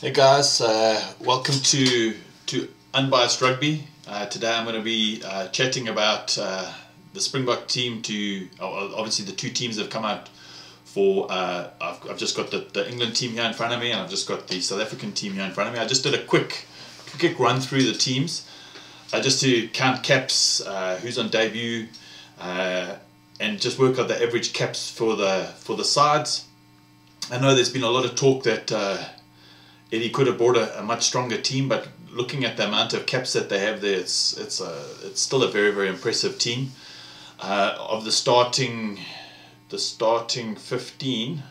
Hey guys, welcome to Unbiased Rugby. Today I'm going to be chatting about the Springbok team. Obviously the two teams have come out for. I've just got the England team here in front of me, and I've just got the South African team here in front of me. I just did a quick run through the teams, just to count caps, who's on debut, and just work out the average caps for the sides. I know there's been a lot of talk that Eddie could have brought a much stronger team, but looking at the amount of caps that they have there, it's still a very, very impressive team. Of the starting 15,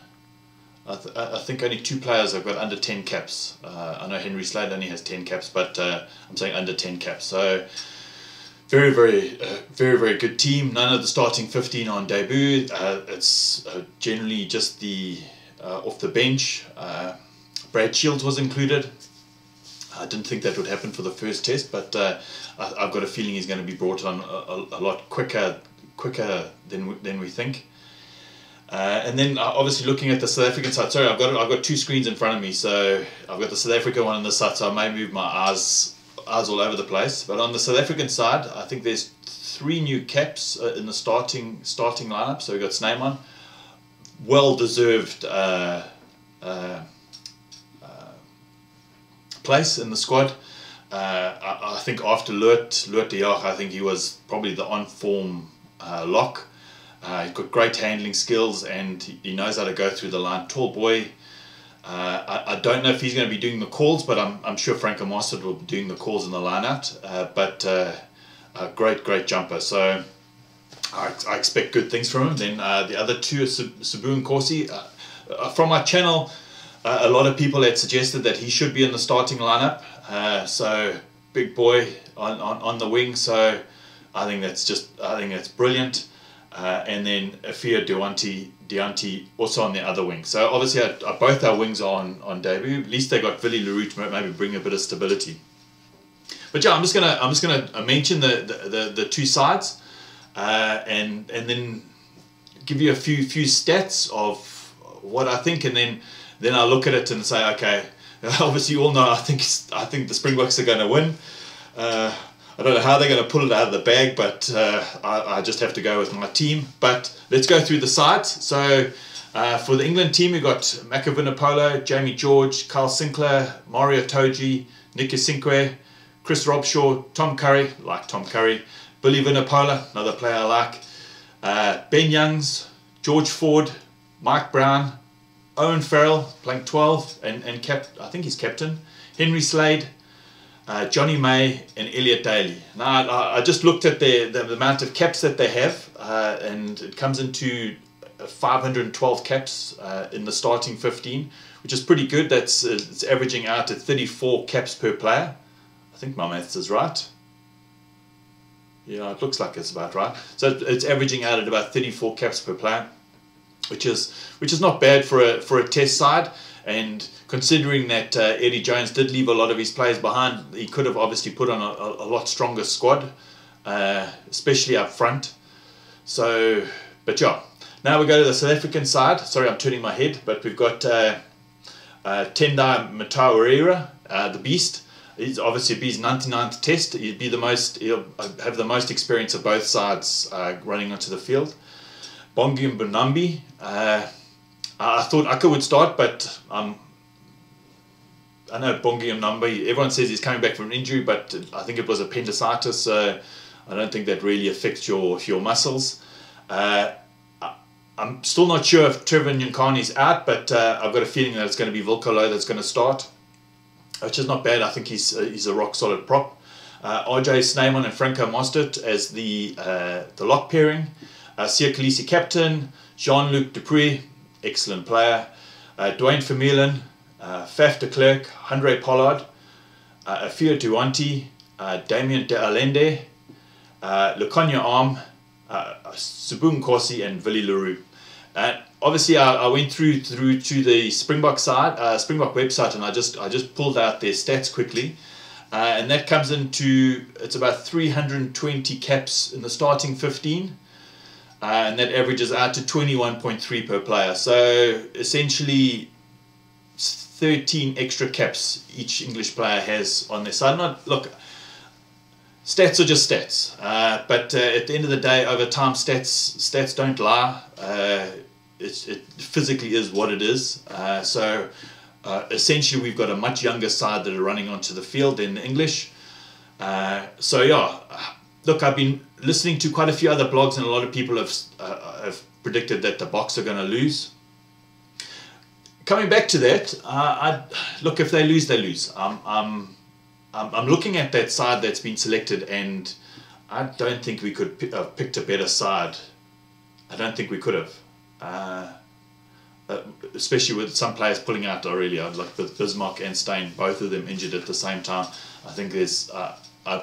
I think only 2 players have got under 10 caps. I know Henry Slade only has 10 caps, but I'm saying under 10 caps. So very, very good team. None of the starting 15 on debut. It's generally just the off the bench. Brad Shields was included. I didn't think that would happen for the first test, but I've got a feeling he's going to be brought on a lot quicker than we think. And then obviously looking at the South African side. Sorry, I've got 2 screens in front of me, so I've got the South African one on this side, so I may move my eyes all over the place. But on the South African side, I think there's 3 new caps in the starting lineup. So we've got Snyman, well deserved place in the squad. I think after Loert de Jager, I think he was probably the on-form lock. He's got great handling skills and he knows how to go through the line. Tall boy. I don't know if he's going to be doing the calls, but I'm sure Franco Mostert will be doing the calls in the line-out. But a great jumper. So I expect good things from him. Then the other 2 are Sabu and Corsi. From my channel, a lot of people had suggested that he should be in the starting lineup. So big boy on the wing. So I think that's brilliant. And then Afia Deonti also on the other wing. So obviously both our wings are on debut. At least they got Willie Leroux to maybe bring a bit of stability. But yeah, I'm just gonna mention the 2 sides, and then give you a few stats of what I think, and then I'll look at it and say, okay, obviously you all know I think the Springboks are going to win. I don't know how they're going to pull it out of the bag, but I just have to go with my team. But let's go through the sides. So for the England team, we've got Maka Vunipola, Jamie George, Carl Sinclair, Mario Toji, Nick Isinkwe, Chris Robshaw, Tom Curry, like Tom Curry, Billy Vunipola, another player I like, Ben Youngs, George Ford, Mike Brown, Owen Farrell playing 12 and I think he's captain, Henry Slade, Johnny May and Elliot Daly. Now I just looked at the amount of caps that they have, and it comes into 512 caps in the starting 15, which is pretty good. It's averaging out at 34 caps per player. I think my maths is right. Yeah, it looks like it's about right. So it's averaging out at about 34 caps per player, which is not bad for a test side. And considering that Eddie Jones did leave a lot of his players behind, he could have obviously put on a lot stronger squad, especially up front. So, but yeah, now we go to the South African side. Sorry, I'm turning my head, but we've got Tendai Matawarira, the Beast. He's obviously his 99th test. He'll have the most experience of both sides running onto the field. Bongi and Bonambi. I thought Aka would start, but I know Bongi and Bonambi, everyone says he's coming back from an injury, but I think it was appendicitis, so I don't think that really affects your muscles. I'm still not sure if Trevor Nyankani's out, but I've got a feeling that it's going to be Vilkolo that's going to start, which is not bad. I think he's a rock solid prop. RJ Snyman and Franco Mostert as the lock pairing. Siya Kolisi captain, Jean-luc Dupree, excellent player, Dwayne Vermeulen, Faf de Klerk, Andre Pollard, Afia Duanti, Damien de Allende, Lukonya Arm, Sabu Corsi and Willie Leroux. Obviously I went through to the Springbok side, Springbok website, and I just pulled out their stats quickly, and that comes into, it's about 320 caps in the starting 15. And that averages out to 21.3 per player. So essentially 13 extra caps each English player has on their side. Look, stats are just stats, but at the end of the day, over time, stats don't lie. It physically is what it is. So essentially, we've got a much younger side that are running onto the field than the English. So yeah, look, I've been listening to quite a few other blogs, and a lot of people have predicted that the Boks are going to lose. Coming back to that, look, if they lose, they lose. I'm looking at that side that's been selected, and I don't think we could have picked a better side. I don't think we could have. Especially with some players pulling out already, like with Bismarck and Steyn, both of them injured at the same time. I think there's, I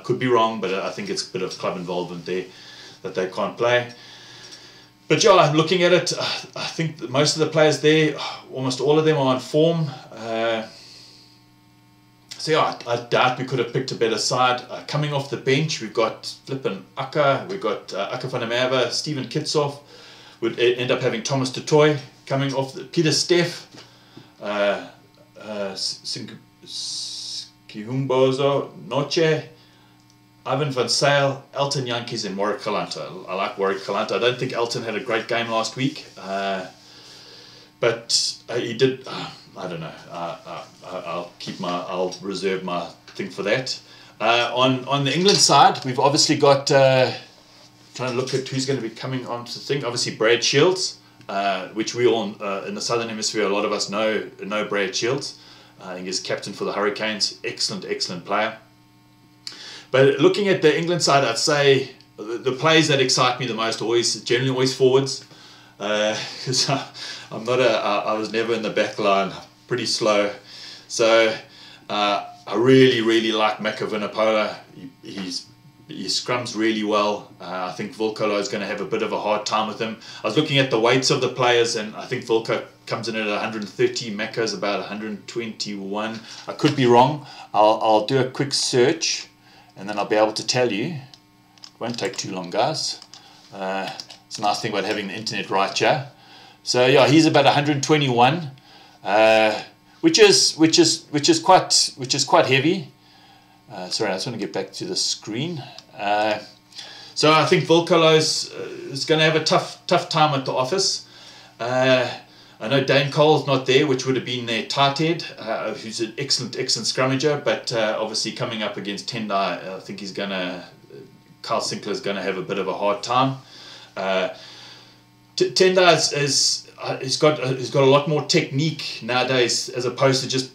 could be wrong, but I think it's a bit of club involvement there that they can't play. But yeah, looking at it, I think that most of the players there, almost all of them are on form. So yeah, I doubt we could have picked a better side. Coming off the bench, we've got Flippin Akka, we've got Akka van der Merwe, Steven Kitsoff. Would end up having Thomas du Toit. Coming off the Peter Steff, Skihumbozo, Noche, Ivan van Sale, Elton Yankees, and Warwick Kalanta. I like Warwick Kalanta. I don't think Elton had a great game last week, but he did. I don't know. I'll reserve my thing for that. On the England side, we've obviously got. Trying to look at who's going to be coming onto the thing. Obviously, Brad Shields, which we all in the Southern Hemisphere, a lot of us know Brad Shields. I think he's captain for the Hurricanes. Excellent player. But looking at the England side, I'd say the players that excite me the most generally always forwards. Because I was never in the back line, pretty slow. So I really like Maka Vunipola. He scrums really well. I think Volkolo is going to have a bit of a hard time with him. I was looking at the weights of the players, and I think Volko comes in at 130. Maka is about 121. I could be wrong. I'll do a quick search, and then I'll be able to tell you. It won't take too long, guys. It's a nice thing about having the internet right here. So yeah, he's about 121, which is quite heavy. Sorry, I just want to get back to the screen. So I think Volkolo is going to have a tough time at the office. I know Dane Cole's not there, which would have been their tight head, who's an excellent scrummager, but obviously coming up against Tendai, I think Carl Sinclair's going to have a bit of a hard time. Tendai he's got a lot more technique nowadays as opposed to just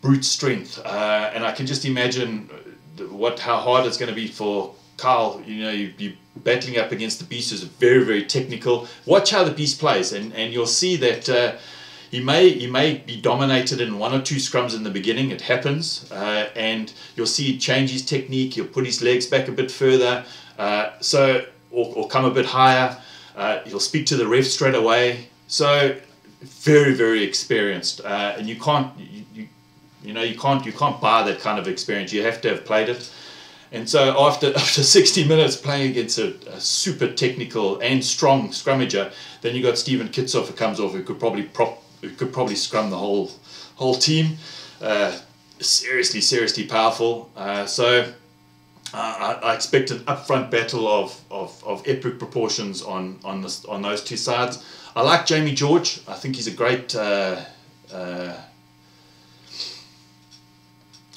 brute strength, and I can just imagine how hard it's going to be for Carl. You're battling up against the beast who's very technical. Watch how the beast plays, and you'll see that he may be dominated in one or two scrums in the beginning. It happens, and you'll see change his technique. He'll put his legs back a bit further, or come a bit higher. He'll speak to the ref straight away. So very experienced, and you can't buy that kind of experience. You have to have played it. And so after 60 minutes playing against a super technical and strong scrummager, then you got Steven Kitsoff who comes off, who could probably scrum the whole team. Seriously powerful. So I expect an upfront battle of epic proportions on those two sides. I like Jamie George. I think he's a great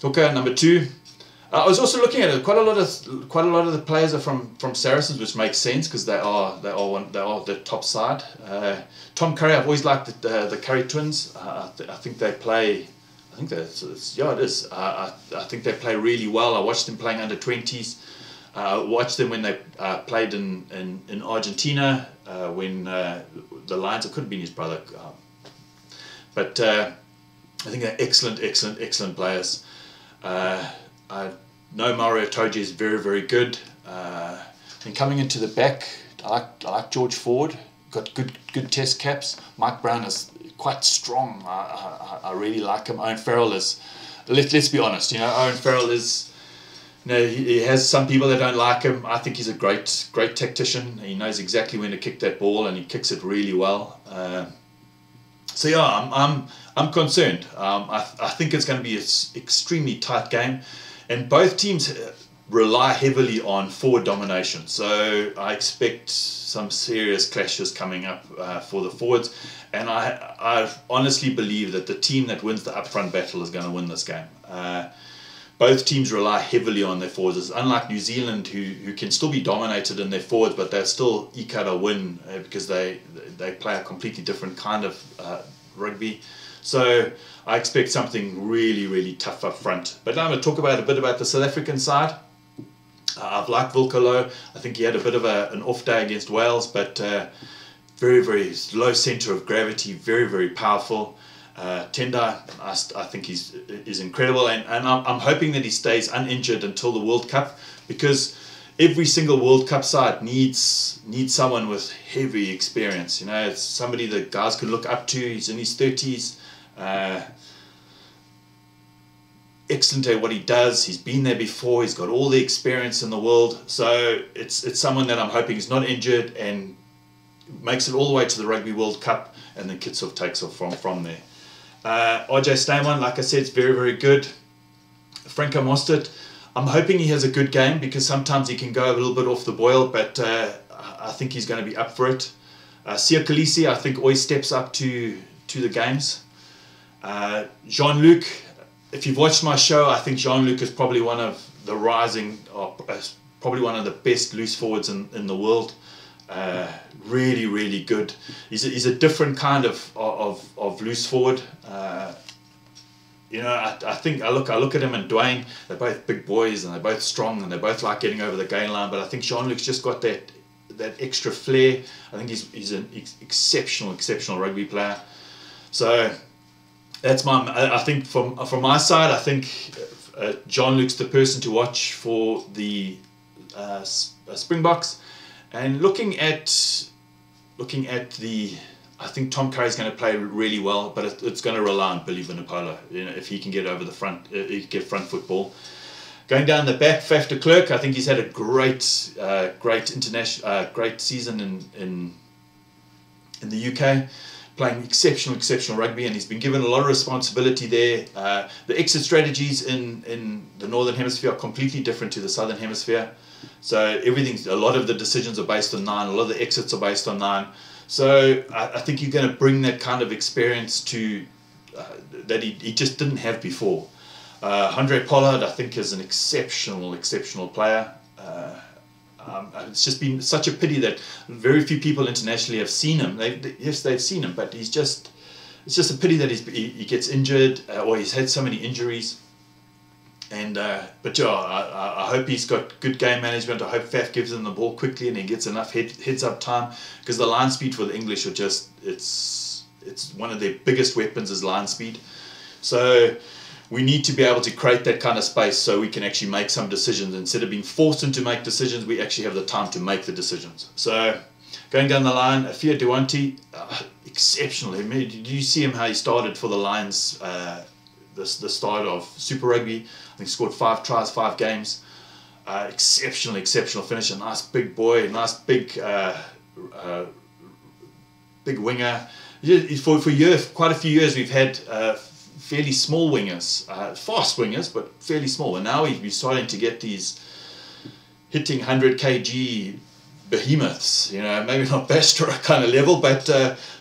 hooker, number 2. I was also looking at it. Quite a lot of the players are from Saracens, which makes sense because they are the top side. Tom Curry, I've always liked the Curry twins. I think they play. I think it is. I think they play really well. I watched them playing under 20s. Watched them when they played in Argentina when the Lions. It could have been his brother, but I think they're excellent players. I know Mario Toji is very good. And coming into the back, I like George Ford. Got good test caps. Mike Brown is quite strong. I really like him. Owen Farrell is. Let's be honest. Owen Farrell is. He has some people that don't like him. I think he's a great tactician. He knows exactly when to kick that ball, and he kicks it really well. So yeah, I'm concerned. I think it's going to be an extremely tight game, and both teams rely heavily on forward domination. So I expect some serious clashes coming up for the forwards, and I honestly believe that the team that wins the upfront battle is going to win this game. Both teams rely heavily on their forwards. It's unlike New Zealand, who can still be dominated in their forwards, but they'll still eke out a win because they play a completely different kind of rugby. So I expect something really, really tough up front. But now I'm going to talk a bit about the South African side. I've liked Wilkelo. I think he had a bit of an off day against Wales, but very, very low centre of gravity, very, very powerful. Tendai, I think is incredible, and I'm hoping that he stays uninjured until the World Cup, because every single World Cup side needs someone with heavy experience. You know, it's somebody that guys can look up to. He's in his 30s. Excellent at what he does. He's been there before. He's got all the experience in the world. So it's someone that I'm hoping is not injured and makes it all the way to the Rugby World Cup, and then takes off from there. RJ Stamon, like I said, is very, very good. Franco Mostert, I'm hoping he has a good game, because sometimes he can go a little bit off the boil, but I think he's going to be up for it. Sia Khaleesi, I think, always steps up to the games. Jean-luc, if you've watched my show, I think Jean-luc is probably one of the probably one of the best loose forwards in the world. Really, really good. He's a different kind of loose forward. You know, I think I look at him and Dwayne. They're both big boys, and they're both strong, and they both like getting over the gain line. But I think Jean-luc's just got that extra flair. I think he's an exceptional rugby player. So that's I think from my side, I think Jean-luc's the person to watch for the Springboks. And looking at I think Tom Curry's going to play really well, but it's going to rely on Billy Vunipola. You know, if he can get over the front, get front football. Going down the back, Faf de Klerk, I think he's had a great season in the UK, playing exceptional rugby, and he's been given a lot of responsibility there. The exit strategies in the Northern Hemisphere are completely different to the Southern Hemisphere. So a lot of the decisions are based on 9, a lot of the exits are based on 9. So I think you're going to bring that kind of experience to that he just didn't have before. Handré Pollard, I think, is an exceptional player. It's just been such a pity that very few people internationally have seen him. Yes, they've seen him, but it's just a pity that he gets injured, or he's had so many injuries. And but yeah, I hope he's got good game management. I hope Faf gives him the ball quickly and he gets enough heads up time, because the line speed for the English are just it's one of their biggest weapons is line speed. So we need to be able to create that kind of space so we can actually make some decisions. Instead of being forced into make decisions, we actually have the time to make the decisions. So going down the line, Afia Duante, exceptional. Did you see him how he started for the Lions? The start of Super Rugby. I think he scored 5 tries, 5 games. Exceptional finisher. Nice big boy. Nice big winger. For quite a few years, we've had fairly small wingers, fast wingers, but fairly small. And now we're starting to get these hitting 100 kg behemoths. You know, maybe not Bastra kind of level, but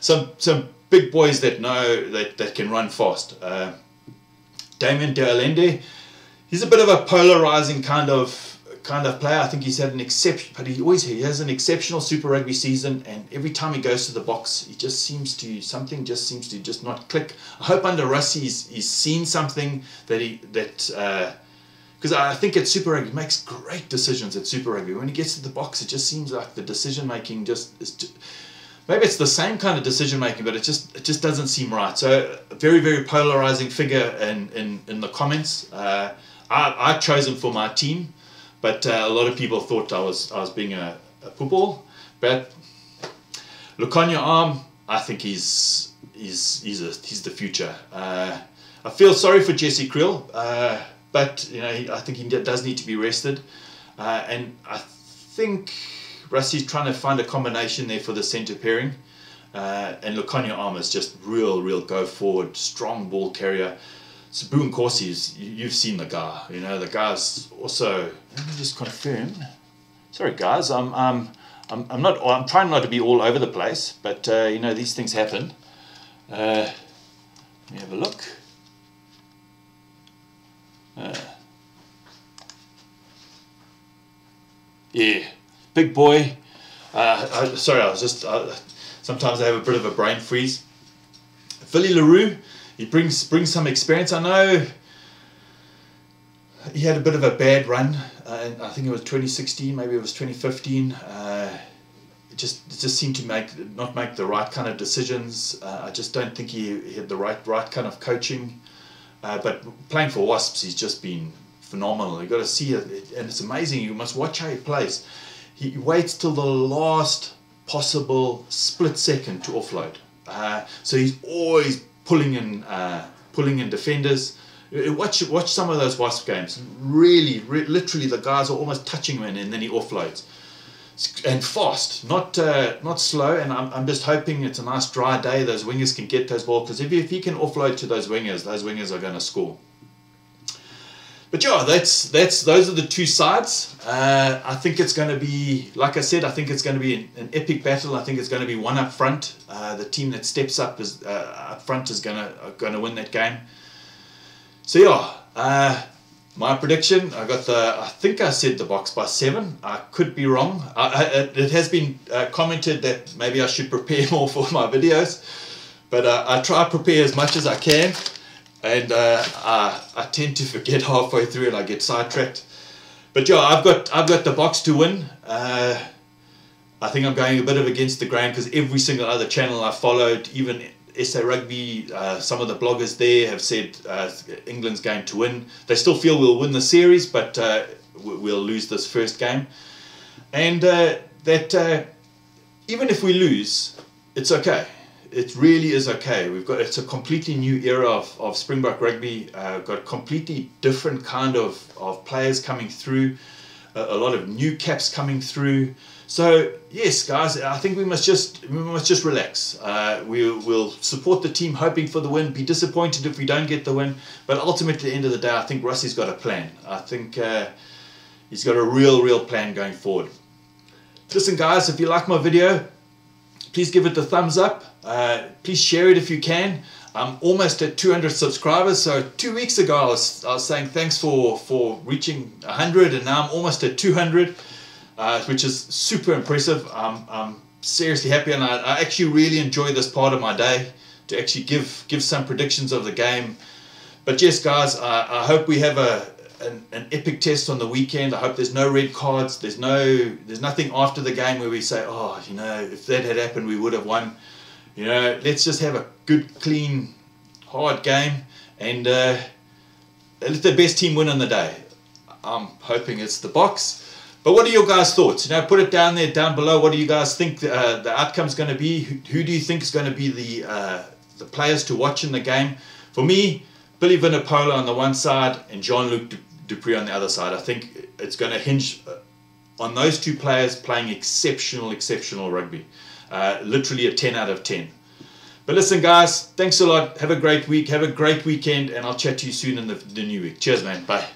some big boys that know that can run fast. Damien de Allende, he's a bit of a polarizing kind of player. I think he's had an exception, but he has an exceptional Super Rugby season, and every time he goes to the Boks, something just seems to just not click. I hope under Russie he's seen something because I think at Super Rugby he makes great decisions at Super Rugby. When he gets to the Boks, it just seems like the decision making maybe it's the same kind of decision making, but it just doesn't seem right. So a very, very polarizing figure in the comments. I chose him for my team, but a lot of people thought I was being a football. But Lukonya Arm, I think he's the future. I feel sorry for Jesse Kriel, but you know I think he does need to be rested, and I think Russie's trying to find a combination there for the centre pairing. And Lukonyo Armour's just real go forward, strong ball carrier. Sabu Nkosi, you've seen the guy. You know, the guy's also. Let me just confirm. Sorry, guys. I'm trying not to be all over the place, but you know, these things happen. Let me have a look. Yeah, big boy. Sorry, I was just. Sometimes I have a bit of a brain freeze. Philly LaRue, he brings some experience. I know he had a bit of a bad run. I think it was 2016, maybe it was 2015. It just seemed to not make the right kind of decisions. I just don't think he had the right kind of coaching. But playing for Wasps, he's just been phenomenal. You've got to see it, and it's amazing. You must watch how he plays. He waits till the last possible split second to offload. So he's always pulling in defenders. Watch some of those Wasp games. Really, literally, the guys are almost touching him, and then he offloads. And fast, not slow. And I'm just hoping it's a nice dry day. Those wingers can get those balls, because if he can offload to those wingers are going to score. But yeah, those are the two sides. I think it's going to be, like I said, I think it's going to be an epic battle. I think it's going to be one up front. The team that steps up up front is going to win that game. So yeah, my prediction, I think I said the Boks by 7. I could be wrong. It has been commented that maybe I should prepare more for my videos, but I try to prepare as much as I can. And I tend to forget halfway through and I get sidetracked. But yeah, I've got the Boks to win. I think I'm going a bit of against the grain, because every single other channel I followed, even SA Rugby, some of the bloggers there have said England's going to win. They still feel we'll win the series, but we'll lose this first game. And that even if we lose, it's okay. It really is okay. It's a completely new era of Springbok rugby. Got a completely different kind of players coming through, a lot of new caps coming through. So yes, guys, I think we must just relax. We'll support the team, hoping for the win. Be disappointed if we don't get the win, but ultimately, at the end of the day, I think Russie's got a plan. I think he's got a real plan going forward. Listen, guys, if you like my video, please give it the thumbs up. Please share it if you can. I'm almost at 200 subscribers. So 2 weeks ago I was saying thanks for reaching 100, and now I'm almost at 200, which is super impressive. I'm seriously happy, and I actually really enjoy this part of my day to actually give some predictions of the game. But yes, guys, I hope we have an epic test on the weekend. I hope there's no red cards. There's nothing after the game where we say, oh, you know, if that had happened, we would have won. You know, let's just have a good, clean, hard game, and let the best team win on the day. I'm hoping it's the Boks. But what are your guys' thoughts? You know, put it down below. What do you guys think the outcome's going to be? Who do you think is going to be the players to watch in the game? For me, Billy Vunipola on the one side and Jean-luc Dupree on the other side. I think it's going to hinge on those two players playing exceptional rugby. Literally a 10 out of 10. But listen, guys, thanks a lot. Have a great week. Have a great weekend, and I'll chat to you soon in the new week. Cheers, man. Bye.